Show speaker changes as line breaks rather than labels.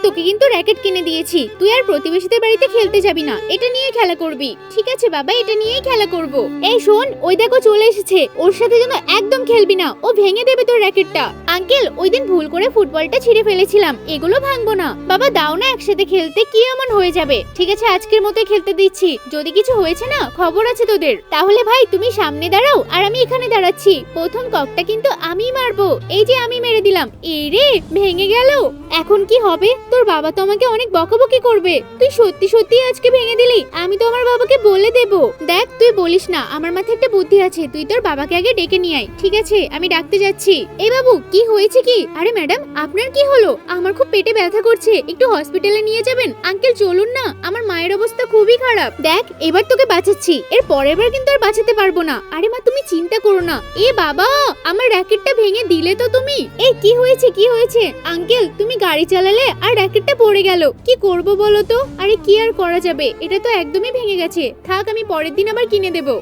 তোকে কিন্তু র্যাকেট কিনে দিয়েছি, তুই আর প্রতিবেশীদের বাড়িতে খেলতে যাবি না, এটা নিয়ে খেলা করবি। ঠিক আছে বাবা, এটা নিয়েই খেলা করব। এই শোন, ওই দেখো চলে এসেছে, ওর সাথে যেন একদম খেলবি না, ও ভেঙে দেবে তোর র্যাকেটটা। আঙ্কেল, ওই দিন ভুল করে ফুটবলটা ছিঁড়ে ফেলেছিলাম, এগুলো ভাঙবো না। বাবা দাও না একসাথে খেলতে, কি এমন হয়ে যাবে। ঠিক আছে আজকের মতো খেলতে দিচ্ছি, যদি কিছু হয়েছে না খবর আছে তোদের। তাহলে ভাই তুমি সামনে দাঁড়াও আর আমি এখানে দাঁড়াচ্ছি, প্রথম ককটা কিন্তু আমিই মারবো। এই যে আমি মেরে দিলাম, এই রে ভেঙে গেল। এখন কি হবে? তোর বাবা তো আমাকে অনেক বকাবকি করবে। তুই সত্যি সত্যি আজকে ভেঙে দিলি, আমি তো আমার বাবাকে বলে দেব। দেখ তুই বলিস না, আমার মাথায় একটা বুদ্ধি আছে, তুই তোর বাবাকে আগে ডেকে নিয়ে আয়। ঠিক আছে আমি ডাকতে যাচ্ছি। এই বাবু কি হয়েছে কি? আরে ম্যাডাম আপনার কি হলো? আমার খুব পেটে ব্যথা করছে, একটু হসপিটালে নিয়ে যাবেন। আঙ্কেল চলুন না, আমার মায়ের অবস্থা খুবই খারাপ। দেখ এবার তোকে বাঁচাচ্ছি, এর পরের বার কিন্তু আর বাঁচাতে পারবো না। আরে মা তুমি চিন্তা করো না। এ বাবা, আমার র্যাকেটটা ভেঙে দিলে তো তুমি। এই কি হয়েছে কি হয়েছে? আঙ্কেল তুমি গাড়ি চালালে আর র্যাকেটটা পড়ে গেল, কি করব বলো তো? আরে কি আর করা যাবে, এটা তো একদমই ভেঙে গেছে, থাক আমি পরের দিন আবার কিনে দেবো।